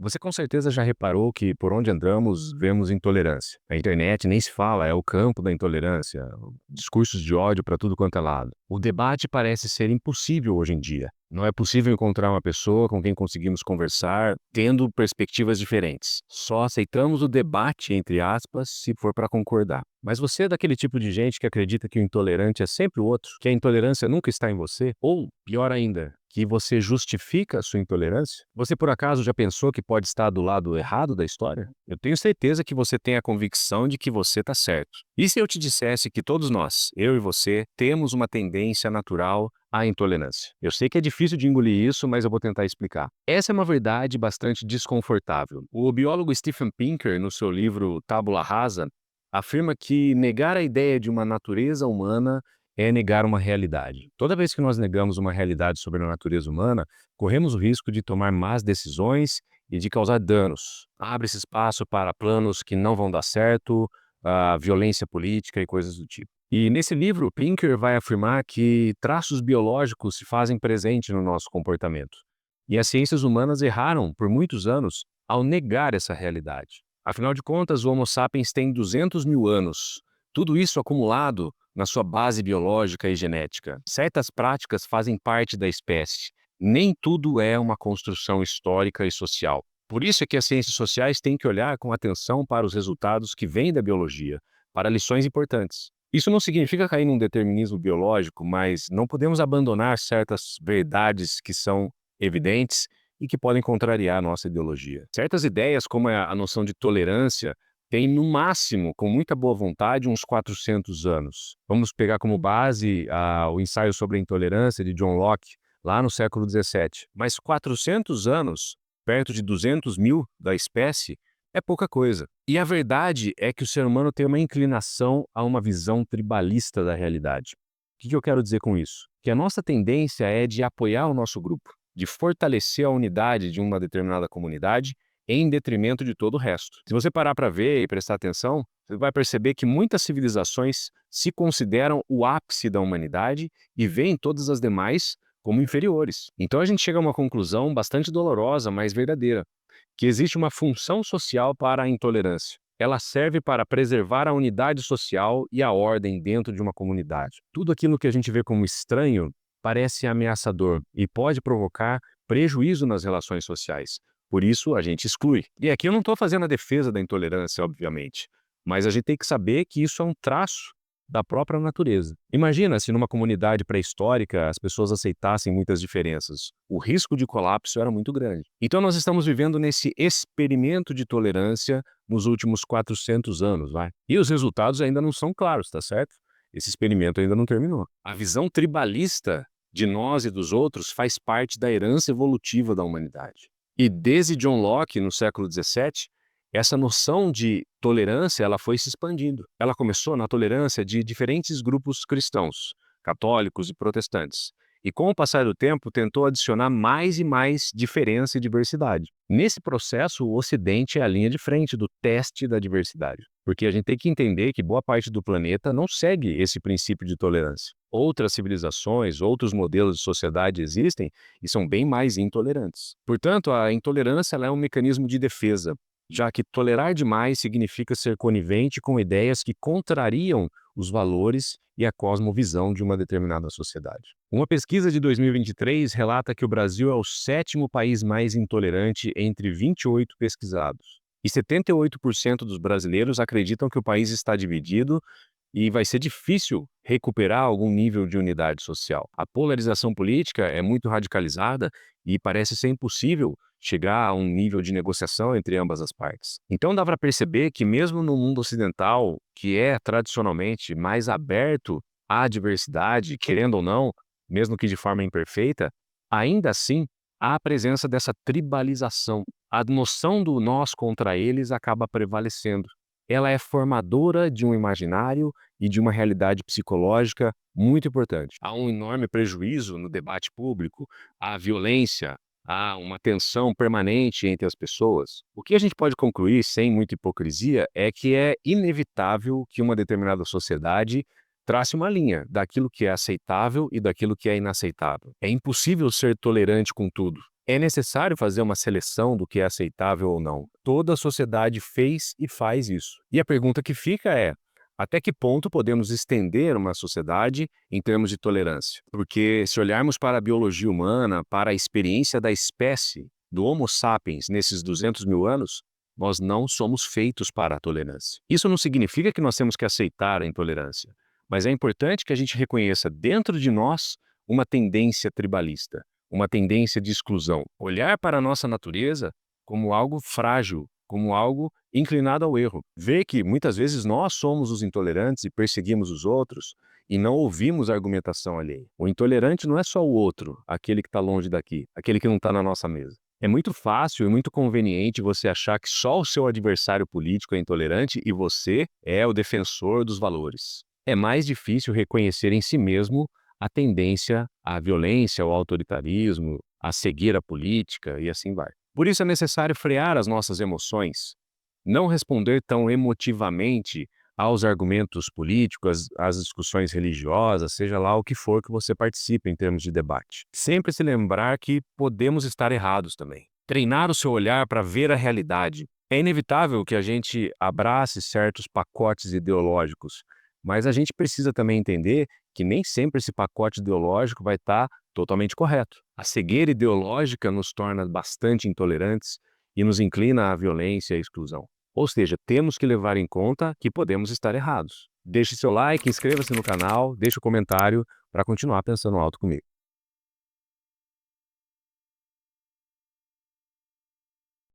Você com certeza já reparou que por onde andamos vemos intolerância. A internet nem se fala, é o campo da intolerância, discursos de ódio para tudo quanto é lado. O debate parece ser impossível hoje em dia. Não é possível encontrar uma pessoa com quem conseguimos conversar tendo perspectivas diferentes. Só aceitamos o debate, entre aspas, se for para concordar. Mas você é daquele tipo de gente que acredita que o intolerante é sempre o outro, que a intolerância nunca está em você? Ou, pior ainda, que você justifica a sua intolerância? Você por acaso já pensou que pode estar do lado errado da história? Eu tenho certeza que você tem a convicção de que você está certo. E se eu te dissesse que todos nós, eu e você, temos uma tendência natural à intolerância? Eu sei que é difícil de engolir isso, mas eu vou tentar explicar. Essa é uma verdade bastante desconfortável. O biólogo Steven Pinker, no seu livro Tabula Rasa, afirma que negar a ideia de uma natureza humana é negar uma realidade. Toda vez que nós negamos uma realidade sobre a natureza humana, corremos o risco de tomar más decisões e de causar danos. Abre-se espaço para planos que não vão dar certo, violência política e coisas do tipo. E nesse livro, Pinker vai afirmar que traços biológicos se fazem presente no nosso comportamento. E as ciências humanas erraram por muitos anos ao negar essa realidade. Afinal de contas, o Homo sapiens tem 200 mil anos. Tudo isso acumulado na sua base biológica e genética. Certas práticas fazem parte da espécie. Nem tudo é uma construção histórica e social. Por isso é que as ciências sociais têm que olhar com atenção para os resultados que vêm da biologia, para lições importantes. Isso não significa cair num determinismo biológico, mas não podemos abandonar certas verdades que são evidentes e que podem contrariar a nossa ideologia. Certas ideias, como a noção de tolerância, têm no máximo, com muita boa vontade, uns 400 anos. Vamos pegar como base o ensaio sobre a intolerância de John Locke, lá no século XVII. Mas 400 anos, perto de 200 mil da espécie, é pouca coisa. E a verdade é que o ser humano tem uma inclinação a uma visão tribalista da realidade. O que eu quero dizer com isso? Que a nossa tendência é de apoiar o nosso grupo, de fortalecer a unidade de uma determinada comunidade em detrimento de todo o resto. Se você parar para ver e prestar atenção, você vai perceber que muitas civilizações se consideram o ápice da humanidade e veem todas as demais como inferiores. Então a gente chega a uma conclusão bastante dolorosa, mas verdadeira, que existe uma função social para a intolerância. Ela serve para preservar a unidade social e a ordem dentro de uma comunidade. Tudo aquilo que a gente vê como estranho parece ameaçador e pode provocar prejuízo nas relações sociais. Por isso, a gente exclui. E aqui eu não estou fazendo a defesa da intolerância, obviamente, mas a gente tem que saber que isso é um traço da própria natureza. Imagina se numa comunidade pré-histórica as pessoas aceitassem muitas diferenças. O risco de colapso era muito grande. Então nós estamos vivendo nesse experimento de tolerância nos últimos 400 anos, vai? E os resultados ainda não são claros, tá certo? Esse experimento ainda não terminou. A visão tribalista de nós e dos outros faz parte da herança evolutiva da humanidade. E desde John Locke, no século XVII, essa noção de tolerância ela foi se expandindo. Ela começou na tolerância de diferentes grupos cristãos, católicos e protestantes. E com o passar do tempo, tentou adicionar mais e mais diferença e diversidade. Nesse processo, o Ocidente é a linha de frente do teste da diversidade. Porque a gente tem que entender que boa parte do planeta não segue esse princípio de tolerância. Outras civilizações, outros modelos de sociedade existem e são bem mais intolerantes. Portanto, a intolerância ela é um mecanismo de defesa, já que tolerar demais significa ser conivente com ideias que contrariam os valores e a cosmovisão de uma determinada sociedade. Uma pesquisa de 2023 relata que o Brasil é o sétimo país mais intolerante entre 28 pesquisados. E 78% dos brasileiros acreditam que o país está dividido e vai ser difícil recuperar algum nível de unidade social. A polarização política é muito radicalizada e parece ser impossível chegar a um nível de negociação entre ambas as partes. Então dá para perceber que mesmo no mundo ocidental, que é tradicionalmente mais aberto à diversidade, querendo ou não, mesmo que de forma imperfeita, ainda assim há a presença dessa tribalização. A noção do nós contra eles acaba prevalecendo. Ela é formadora de um imaginário e de uma realidade psicológica muito importante. Há um enorme prejuízo no debate público, há violência, há uma tensão permanente entre as pessoas. O que a gente pode concluir, sem muita hipocrisia, é que é inevitável que uma determinada sociedade trace uma linha daquilo que é aceitável e daquilo que é inaceitável. É impossível ser tolerante com tudo. É necessário fazer uma seleção do que é aceitável ou não. Toda a sociedade fez e faz isso. E a pergunta que fica é: até que ponto podemos estender uma sociedade em termos de tolerância? Porque se olharmos para a biologia humana, para a experiência da espécie, do Homo sapiens nesses 200 mil anos, nós não somos feitos para a tolerância. Isso não significa que nós temos que aceitar a intolerância, mas é importante que a gente reconheça dentro de nós uma tendência tribalista, uma tendência de exclusão. Olhar para a nossa natureza como algo frágil, como algo inclinado ao erro. Ver que muitas vezes nós somos os intolerantes e perseguimos os outros e não ouvimos a argumentação alheia. O intolerante não é só o outro, aquele que está longe daqui, aquele que não está na nossa mesa. É muito fácil e muito conveniente você achar que só o seu adversário político é intolerante e você é o defensor dos valores. É mais difícil reconhecer em si mesmo a tendência à violência, ao autoritarismo, a seguir a política e assim vai. Por isso é necessário frear as nossas emoções, não responder tão emotivamente aos argumentos políticos, às discussões religiosas, seja lá o que for que você participe em termos de debate. Sempre se lembrar que podemos estar errados também. Treinar o seu olhar para ver a realidade. É inevitável que a gente abrace certos pacotes ideológicos, mas a gente precisa também entender que nem sempre esse pacote ideológico vai estar totalmente correto. A cegueira ideológica nos torna bastante intolerantes e nos inclina à violência e à exclusão. Ou seja, temos que levar em conta que podemos estar errados. Deixe seu like, inscreva-se no canal, deixe o comentário para continuar pensando alto comigo.